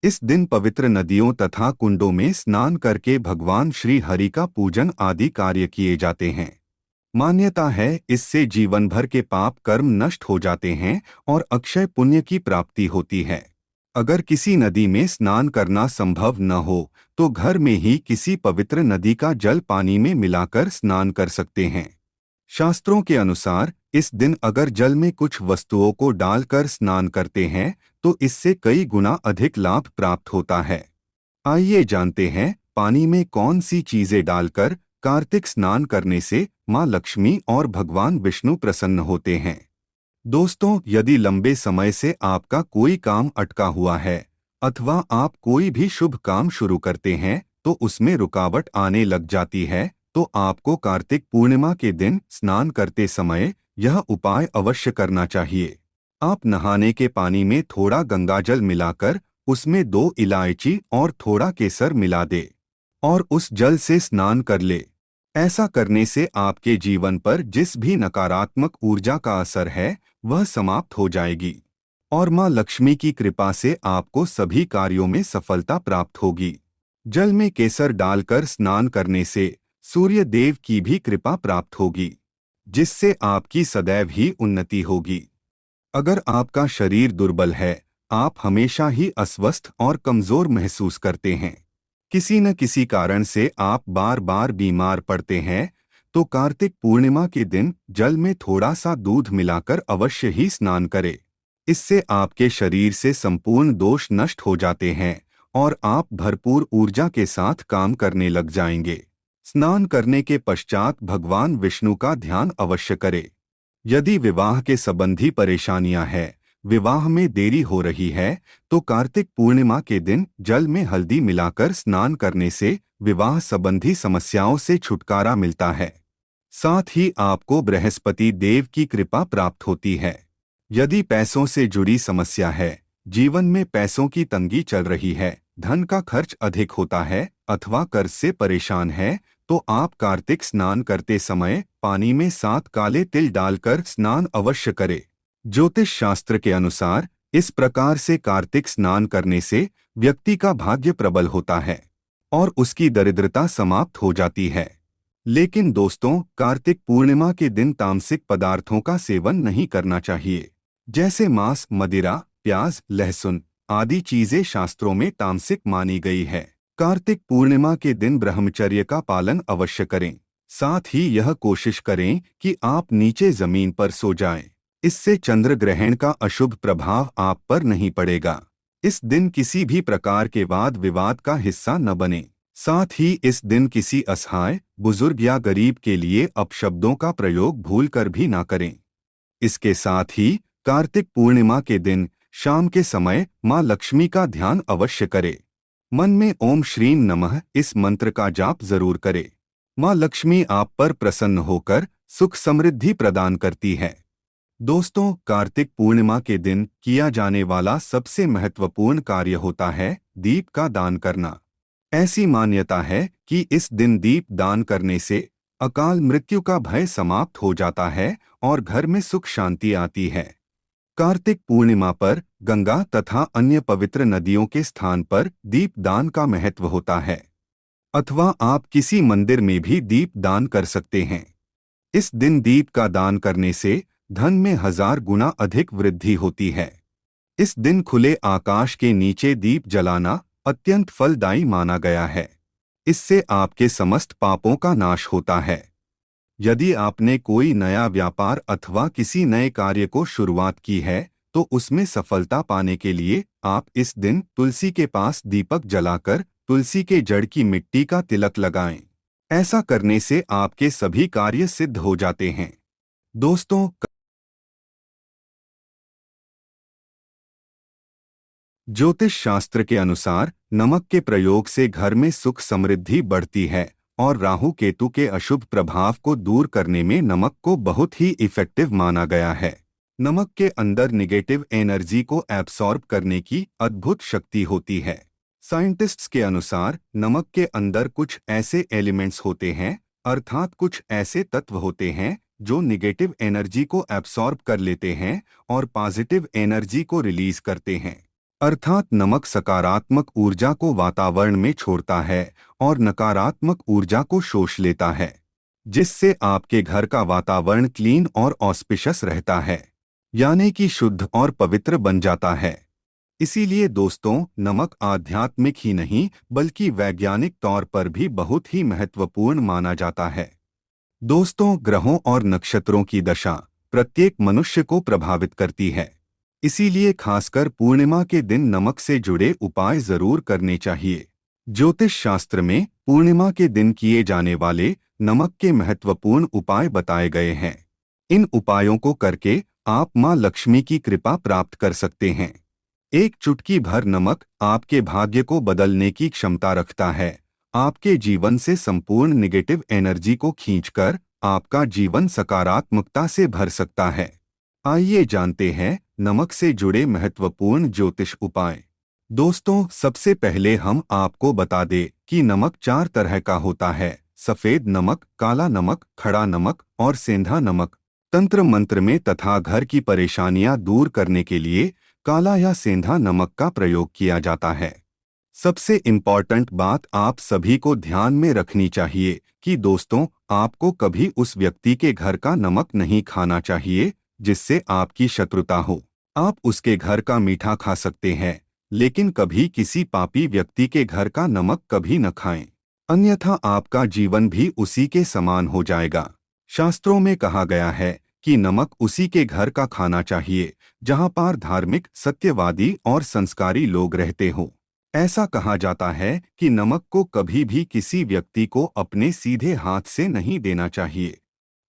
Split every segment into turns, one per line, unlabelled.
इस दिन पवित्र नदियों तथा कुंडों में स्नान करके भगवान श्री हरि का पूजन आदि कार्य किए जाते हैं। मान्यता है इससे जीवन भर के पाप कर्म नष्ट हो जाते हैं और अक्षय पुण्य की प्राप्ति होती है। अगर किसी नदी में स्नान करना संभव न हो तो घर में ही किसी पवित्र नदी का जल पानी में मिलाकर स्नान कर सकते हैं। शास्त्रों के अनुसार इस दिन अगर जल में कुछ वस्तुओं को डालकर स्नान करते हैं तो इससे कई गुना अधिक लाभ प्राप्त होता है। आइए जानते हैं पानी में कौन सी चीजें डालकर कार्तिक स्नान करने से मां लक्ष्मी और भगवान विष्णु प्रसन्न होते हैं। दोस्तों, यदि लंबे समय से आपका कोई काम अटका हुआ है अथवा आप कोई भी शुभ काम शुरू करते हैं तो उसमें रुकावट आने लग जाती है, तो आपको कार्तिक पूर्णिमा के दिन स्नान करते समय यह उपाय अवश्य करना चाहिए। आप नहाने के पानी में थोड़ा गंगाजल मिलाकर उसमें 2 इलायची और थोड़ा केसर मिला दे और उस जल से स्नान कर ले। ऐसा करने से आपके जीवन पर जिस भी नकारात्मक ऊर्जा का असर है वह समाप्त हो जाएगी और मां लक्ष्मी की कृपा से आपको सभी कार्यों में सफलता प्राप्त होगी। जल में केसर डालकर स्नान करने से सूर्य देव की भी कृपा प्राप्त होगी, जिससे आपकी सदैव ही उन्नति होगी। अगर आपका शरीर दुर्बल है, आप हमेशा ही अस्वस्थ और कमजोर महसूस करते हैं, किसी न किसी कारण से आप बार बार बीमार पड़ते हैं, तो कार्तिक पूर्णिमा के दिन जल में थोड़ा सा दूध मिलाकर अवश्य ही स्नान करें। इससे आपके शरीर से संपूर्ण दोष नष्ट हो जाते हैं और आप भरपूर ऊर्जा के साथ काम करने लग जाएंगे। स्नान करने के पश्चात भगवान विष्णु का ध्यान अवश्य करें। यदि विवाह के संबंधी परेशानियां हैं, विवाह में देरी हो रही है, तो कार्तिक पूर्णिमा के दिन जल में हल्दी मिलाकर स्नान करने से विवाह संबंधी समस्याओं से छुटकारा मिलता है। साथ ही आपको बृहस्पति देव की कृपा प्राप्त होती है। यदि पैसों से जुड़ी समस्या है, जीवन में पैसों की तंगी चल रही है, धन का खर्च अधिक होता है अथवा कर्ज से परेशान है, तो आप कार्तिक स्नान करते समय पानी में 7 काले तिल डालकर स्नान अवश्य करें। ज्योतिष शास्त्र के अनुसार इस प्रकार से कार्तिक स्नान करने से व्यक्ति का भाग्य प्रबल होता है और उसकी दरिद्रता समाप्त हो जाती है। लेकिन दोस्तों, कार्तिक पूर्णिमा के दिन तामसिक पदार्थों का सेवन नहीं करना चाहिए, जैसे मांस, मदिरा, प्याज, लहसुन आदि चीजें शास्त्रों में तामसिक मानी गई है। कार्तिक पूर्णिमा के दिन ब्रह्मचर्य का पालन अवश्य करें। साथ ही यह कोशिश करें कि आप नीचे जमीन पर सो जाएं। इससे चंद्र ग्रहण का अशुभ प्रभाव आप पर नहीं पड़ेगा। इस दिन किसी भी प्रकार के वाद विवाद का हिस्सा न बने। साथ ही इस दिन किसी असहाय, बुजुर्ग या गरीब के लिए अपशब्दों का प्रयोग भूलकर भी ना करें। इसके साथ ही कार्तिक पूर्णिमा के दिन शाम के समय मां लक्ष्मी का ध्यान अवश्य करें। मन में ओम श्रीं नमः इस मंत्र का जाप जरूर करें। मां लक्ष्मी आप पर प्रसन्न होकर सुख समृद्धि प्रदान करती है। दोस्तों, कार्तिक पूर्णिमा के दिन किया जाने वाला सबसे महत्वपूर्ण कार्य होता है दीप का दान करना। ऐसी मान्यता है कि इस दिन दीप दान करने से अकाल मृत्यु का भय समाप्त हो जाता है और घर में सुख शांति आती है। कार्तिक पूर्णिमा पर गंगा तथा अन्य पवित्र नदियों के स्थान पर दीप दान का महत्व होता है, अथवा आप किसी मंदिर में भी दीप दान कर सकते हैं। इस दिन दीप का दान करने से धन में 1000 गुना अधिक वृद्धि होती है। इस दिन खुले आकाश के नीचे दीप जलाना अत्यंत फलदायी माना गया है। इससे आपके समस्त पापों का नाश होता है। यदि आपने कोई नया व्यापार अथवा किसी नए कार्य को शुरुआत की है तो उसमें सफलता पाने के लिए आप इस दिन तुलसी के पास दीपक जलाकर तुलसी के जड़ की मिट्टी का तिलक लगाएं। ऐसा करने से आपके सभी कार्य सिद्ध हो जाते हैं। दोस्तों, ज्योतिष शास्त्र के अनुसार नमक के प्रयोग से घर में सुख समृद्धि बढ़ती है और राहु केतु के अशुभ प्रभाव को दूर करने में नमक को बहुत ही इफेक्टिव माना गया है। नमक के अंदर निगेटिव एनर्जी को एब्सॉर्ब करने की अद्भुत शक्ति होती है। साइंटिस्ट्स के अनुसार नमक के अंदर कुछ ऐसे एलिमेंट्स होते हैं, अर्थात कुछ ऐसे तत्व होते हैं जो निगेटिव एनर्जी को एब्सॉर्ब कर लेते हैं और पॉजिटिव एनर्जी को रिलीज करते हैं। अर्थात नमक सकारात्मक ऊर्जा को वातावरण में छोड़ता है और नकारात्मक ऊर्जा को शोष लेता है, जिससे आपके घर का वातावरण क्लीन और ऑस्पिशियस रहता है, यानी कि शुद्ध और पवित्र बन जाता है। इसीलिए दोस्तों, नमक आध्यात्मिक ही नहीं बल्कि वैज्ञानिक तौर पर भी बहुत ही महत्वपूर्ण माना जाता है। दोस्तों, ग्रहों और नक्षत्रों की दशा प्रत्येक मनुष्य को प्रभावित करती है। इसीलिए खासकर पूर्णिमा के दिन नमक से जुड़े उपाय जरूर करने चाहिए। ज्योतिष शास्त्र में पूर्णिमा के दिन किए जाने वाले नमक के महत्वपूर्ण उपाय बताए गए हैं। इन उपायों को करके आप मां लक्ष्मी की कृपा प्राप्त कर सकते हैं। एक चुटकी भर नमक आपके भाग्य को बदलने की क्षमता रखता है। आपके जीवन से संपूर्ण नेगेटिव एनर्जी को खींचकर आपका जीवन सकारात्मकता से भर सकता है। आइए जानते हैं नमक से जुड़े महत्वपूर्ण ज्योतिष उपाय। दोस्तों, सबसे पहले हम आपको बता दें कि नमक 4 तरह का होता है: सफेद नमक, काला नमक, खड़ा नमक और सेंधा नमक। तंत्र मंत्र में तथा घर की परेशानियां दूर करने के लिए काला या सेंधा नमक का प्रयोग किया जाता है। सबसे इम्पॉर्टेंट बात आप सभी को ध्यान में रखनी चाहिए कि दोस्तों, आपको कभी उस व्यक्ति के घर का नमक नहीं खाना चाहिए जिससे आपकी शत्रुता हो। आप उसके घर का मीठा खा सकते हैं, लेकिन कभी किसी पापी व्यक्ति के घर का नमक कभी न खाएं, अन्यथा आपका जीवन भी उसी के समान हो जाएगा। शास्त्रों में कहा गया है कि नमक उसी के घर का खाना चाहिए जहां पर धार्मिक, सत्यवादी और संस्कारी लोग रहते हों। ऐसा कहा जाता है कि नमक को कभी भी किसी व्यक्ति को अपने सीधे हाथ से नहीं देना चाहिए।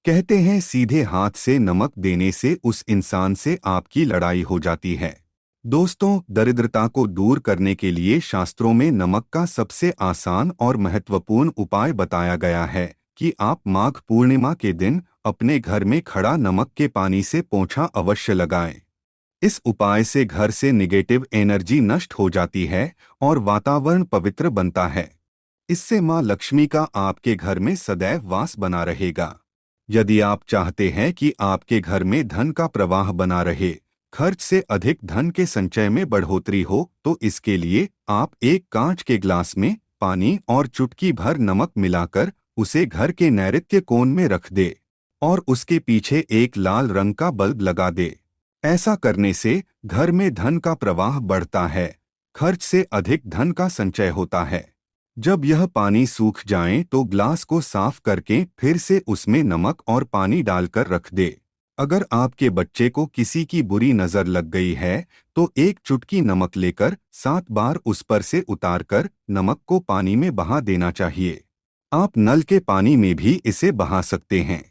कहते हैं सीधे हाथ से नमक देने से उस इंसान से आपकी लड़ाई हो जाती है। दोस्तों, दरिद्रता को दूर करने के लिए शास्त्रों में नमक का सबसे आसान और महत्वपूर्ण उपाय बताया गया है कि आप माघ पूर्णिमा के दिन अपने घर में खड़ा नमक के पानी से पोंछा अवश्य लगाएं। इस उपाय से घर से निगेटिव एनर्जी नष्ट हो जाती है और वातावरण पवित्र बनता है। इससे मां लक्ष्मी का आपके घर में सदैव वास बना रहेगा। यदि आप चाहते हैं कि आपके घर में धन का प्रवाह बना रहे, खर्च से अधिक धन के संचय में बढ़ोतरी हो, तो इसके लिए आप एक कांच के ग्लास में पानी और चुटकी भर नमक मिलाकर उसे घर के नैऋत्य कोण में रख दे और उसके पीछे एक लाल रंग का बल्ब लगा दे। ऐसा करने से घर में धन का प्रवाह बढ़ता है, खर्च से अधिक धन का संचय होता है। जब यह पानी सूख जाए तो ग्लास को साफ करके फिर से उसमें नमक और पानी डालकर रख दे। अगर आपके बच्चे को किसी की बुरी नजर लग गई है तो एक चुटकी नमक लेकर 7 बार उस पर से उतारकर नमक को पानी में बहा देना चाहिए। आप नल के पानी में भी इसे बहा सकते हैं।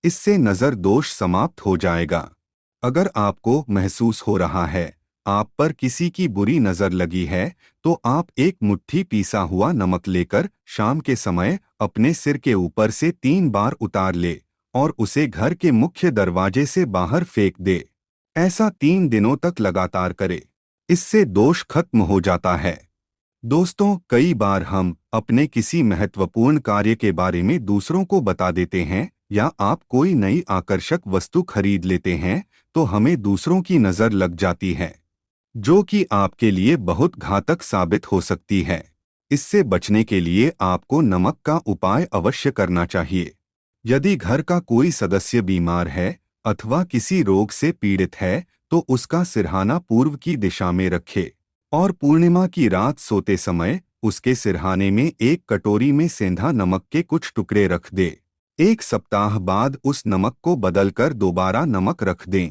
इससे नजर दोष समाप्त हो जाएगा। अगर आपको महसूस हो रहा है आप पर किसी की बुरी नजर लगी है, तो आप एक मुट्ठी पीसा हुआ नमक लेकर शाम के समय अपने सिर के ऊपर से 3 बार उतार ले और उसे घर के मुख्य दरवाजे से बाहर फेंक दे। ऐसा 3 दिनों तक लगातार करे। इससे दोष खत्म हो जाता है। दोस्तों, कई बार हम अपने किसी महत्वपूर्ण कार्य के बारे में दूसरों को बता देते हैं या आप कोई नई आकर्षक वस्तु खरीद लेते हैं तो हमें दूसरों की नजर लग जाती है, जो कि आपके लिए बहुत घातक साबित हो सकती है। इससे बचने के लिए आपको नमक का उपाय अवश्य करना चाहिए। यदि घर का कोई सदस्य बीमार है अथवा किसी रोग से पीड़ित है तो उसका सिरहाना पूर्व की दिशा में रखे और पूर्णिमा की रात सोते समय उसके सिरहाने में एक कटोरी में सेंधा नमक के कुछ टुकड़े रख दे। 1 सप्ताह बाद उस नमक को बदलकर दोबारा नमक रख दें।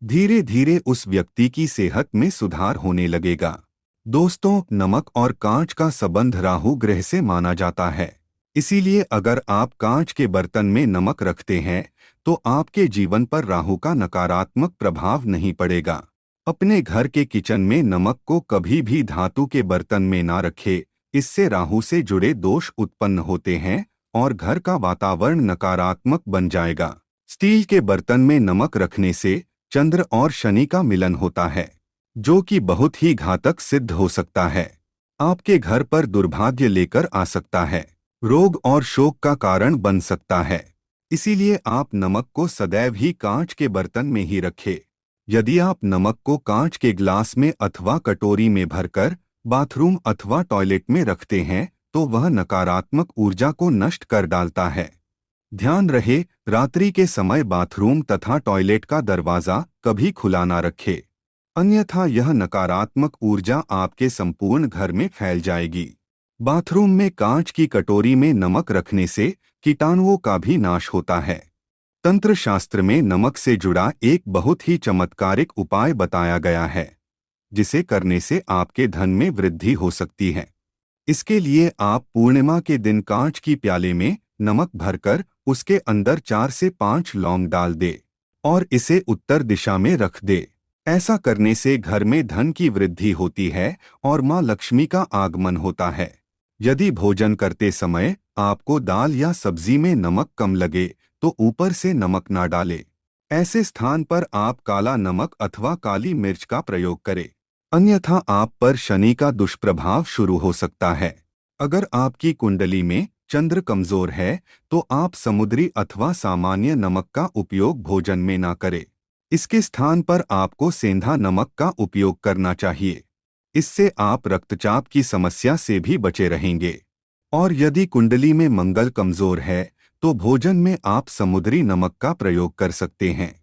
धीरे धीरे उस व्यक्ति की सेहत में सुधार होने लगेगा। दोस्तों, नमक और कांच का संबंध राहु ग्रह से माना जाता है। इसीलिए अगर आप कांच के बर्तन में नमक रखते हैं तो आपके जीवन पर राहु का नकारात्मक प्रभाव नहीं पड़ेगा। अपने घर के किचन में नमक को कभी भी धातु के बर्तन में ना रखें। इससे राहु से जुड़े दोष उत्पन्न होते हैं और घर का वातावरण नकारात्मक बन जाएगा। स्टील के बर्तन में नमक रखने से चंद्र और शनि का मिलन होता है, जो कि बहुत ही घातक सिद्ध हो सकता है। आपके घर पर दुर्भाग्य लेकर आ सकता है, रोग और शोक का कारण बन सकता है। इसीलिए आप नमक को सदैव ही कांच के बर्तन में ही रखें। यदि आप नमक को कांच के ग्लास में अथवा कटोरी में भरकर बाथरूम अथवा टॉयलेट में रखते हैं तो वह नकारात्मक ऊर्जा को नष्ट कर डालता है। ध्यान रहे, रात्रि के समय बाथरूम तथा टॉयलेट का दरवाजा कभी खुला ना रखे, अन्यथा यह नकारात्मक ऊर्जा आपके संपूर्ण घर में फैल जाएगी। बाथरूम में कांच की कटोरी में नमक रखने से कीटाणुओं का भी नाश होता है। तंत्र शास्त्र में नमक से जुड़ा एक बहुत ही चमत्कारिक उपाय बताया गया है, जिसे करने से आपके धन में वृद्धि हो सकती है। इसके लिए आप पूर्णिमा के दिन कांच की प्याले में नमक भरकर उसके अंदर 4 से 5 लौंग डाल दे और इसे उत्तर दिशा में रख दे। ऐसा करने से घर में धन की वृद्धि होती है और मां लक्ष्मी का आगमन होता है। यदि भोजन करते समय आपको दाल या सब्जी में नमक कम लगे तो ऊपर से नमक ना डालें। ऐसे स्थान पर आप काला नमक अथवा काली मिर्च का प्रयोग करें, अन्यथा आप पर शनि का दुष्प्रभाव शुरू हो सकता है। अगर आपकी कुंडली में चंद्र कमजोर है तो आप समुद्री अथवा सामान्य नमक का उपयोग भोजन में ना करें। इसके स्थान पर आपको सेंधा नमक का उपयोग करना चाहिए। इससे आप रक्तचाप की समस्या से भी बचे रहेंगे। और यदि कुंडली में मंगल कमजोर है तो भोजन में आप समुद्री नमक का प्रयोग कर सकते हैं।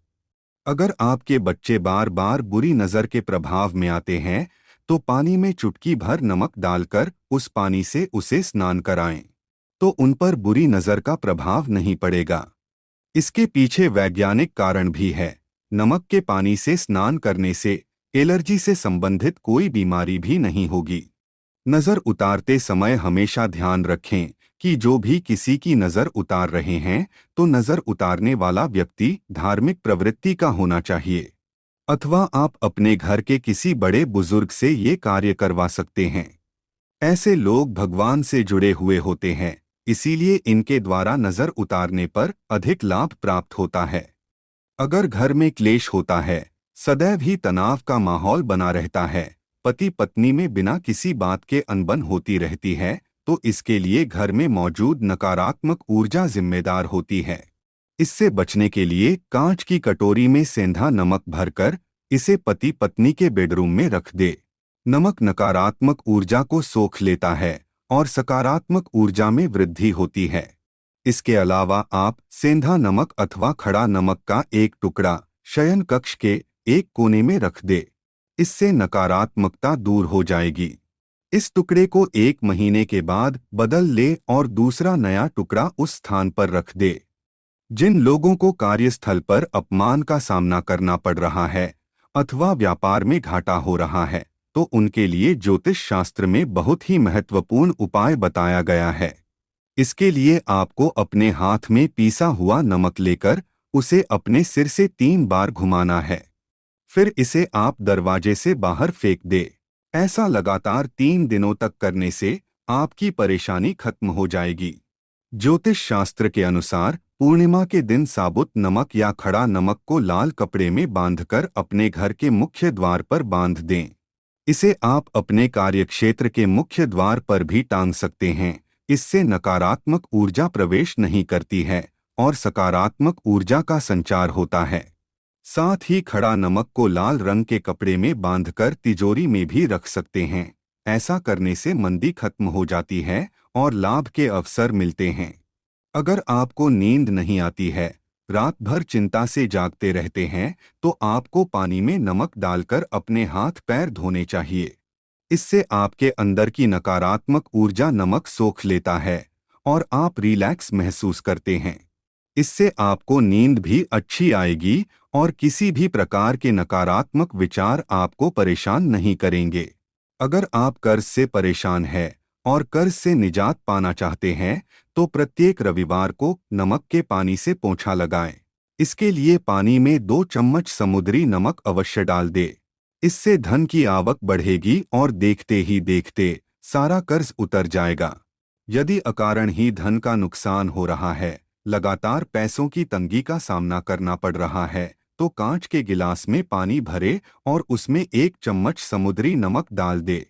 अगर आपके बच्चे बार बार बुरी नज़र के प्रभाव में आते हैं तो पानी में चुटकी भर नमक डालकर उस पानी से उसे स्नान कराएं, तो उन पर बुरी नज़र का प्रभाव नहीं पड़ेगा। इसके पीछे वैज्ञानिक कारण भी है। नमक के पानी से स्नान करने से एलर्जी से संबंधित कोई बीमारी भी नहीं होगी। नज़र उतारते समय हमेशा ध्यान रखें कि जो भी किसी की नज़र उतार रहे हैं तो नज़र उतारने वाला व्यक्ति धार्मिक प्रवृत्ति का होना चाहिए, अथवा आप अपने घर के किसी बड़े बुजुर्ग से ये कार्य करवा सकते हैं। ऐसे लोग भगवान से जुड़े हुए होते हैं, इसीलिए इनके द्वारा नज़र उतारने पर अधिक लाभ प्राप्त होता है। अगर घर में क्लेश होता है, सदैव ही तनाव का माहौल बना रहता है, पति पत्नी में बिना किसी बात के अनबन होती रहती है, तो इसके लिए घर में मौजूद नकारात्मक ऊर्जा जिम्मेदार होती है। इससे बचने के लिए कांच की कटोरी में सेंधा नमक भरकर इसे पति पत्नी के बेडरूम में रख दे। नमक नकारात्मक ऊर्जा को सोख लेता है और सकारात्मक ऊर्जा में वृद्धि होती है। इसके अलावा आप सेंधा नमक अथवा खड़ा नमक का एक टुकड़ा शयन कक्ष के एक कोने में रख दे। इससे नकारात्मकता दूर हो जाएगी। इस टुकड़े को 1 महीने के बाद बदल ले और दूसरा नया टुकड़ा उस स्थान पर रख दे। जिन लोगों को कार्यस्थल पर अपमान का सामना करना पड़ रहा है अथवा व्यापार में घाटा हो रहा है, तो उनके लिए ज्योतिष शास्त्र में बहुत ही महत्वपूर्ण उपाय बताया गया है। इसके लिए आपको अपने हाथ में पीसा हुआ नमक लेकर उसे अपने सिर से 3 बार घुमाना है। फिर इसे आप दरवाजे से बाहर फेंक दे। ऐसा लगातार 3 दिनों तक करने से आपकी परेशानी खत्म हो जाएगी। ज्योतिष शास्त्र के अनुसार पूर्णिमा के दिन साबुत नमक या खड़ा नमक को लाल कपड़े में बांधकर अपने घर के मुख्य द्वार पर बांध दें। इसे आप अपने कार्यक्षेत्र के मुख्य द्वार पर भी टांग सकते हैं। इससे नकारात्मक ऊर्जा प्रवेश नहीं करती है और सकारात्मक ऊर्जा का संचार होता है। साथ ही खड़ा नमक को लाल रंग के कपड़े में बांधकर तिजोरी में भी रख सकते हैं। ऐसा करने से मंदी खत्म हो जाती है और लाभ के अवसर मिलते हैं। अगर आपको नींद नहीं आती है, रात भर चिंता से जागते रहते हैं, तो आपको पानी में नमक डालकर अपने हाथ पैर धोने चाहिए। इससे आपके अंदर की नकारात्मक ऊर्जा नमक सोख लेता है और आप रिलैक्स महसूस करते हैं। इससे आपको नींद भी अच्छी आएगी और किसी भी प्रकार के नकारात्मक विचार आपको परेशान नहीं करेंगे। अगर आप कर्ज से परेशान हैं और कर्ज से निजात पाना चाहते हैं, तो प्रत्येक रविवार को नमक के पानी से पोंछा लगाएं। इसके लिए पानी में 2 चम्मच समुद्री नमक अवश्य डाल दें। इससे धन की आवक बढ़ेगी और देखते ही देखते सारा कर्ज उतर जाएगा। यदि अकारण ही धन का नुकसान हो रहा है, लगातार पैसों की तंगी का सामना करना पड़ रहा है, तो कांच के गिलास में पानी भरे और उसमें 1 चम्मच समुद्री नमक डाल दे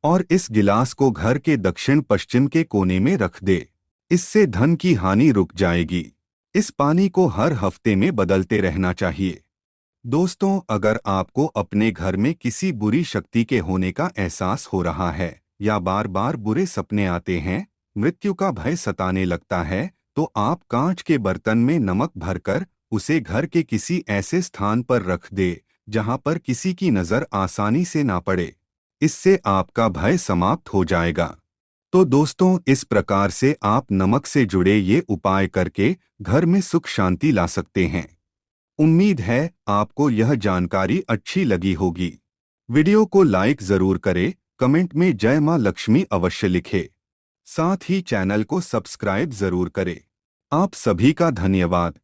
और इस गिलास को घर के दक्षिण पश्चिम के कोने में रख दे। इससे धन की हानि रुक जाएगी। इस पानी को हर हफ्ते में बदलते रहना चाहिए। दोस्तों, अगर आपको अपने घर में किसी बुरी शक्ति के होने का एहसास हो रहा है या बार बार बुरे सपने आते हैं, मृत्यु का भय सताने लगता है, तो आप कांच के बर्तन में नमक भरकर उसे घर के किसी ऐसे स्थान पर रख दे जहां पर किसी की नजर आसानी से ना पड़े। इससे आपका भय समाप्त हो जाएगा। तो दोस्तों, इस प्रकार से आप नमक से जुड़े ये उपाय करके घर में सुख शांति ला सकते हैं। उम्मीद है आपको यह जानकारी अच्छी लगी होगी। वीडियो को लाइक जरूर करें, कमेंट में जय मां लक्ष्मी अवश्य लिखें। साथ ही चैनल को सब्सक्राइब जरूर करें। आप सभी का धन्यवाद।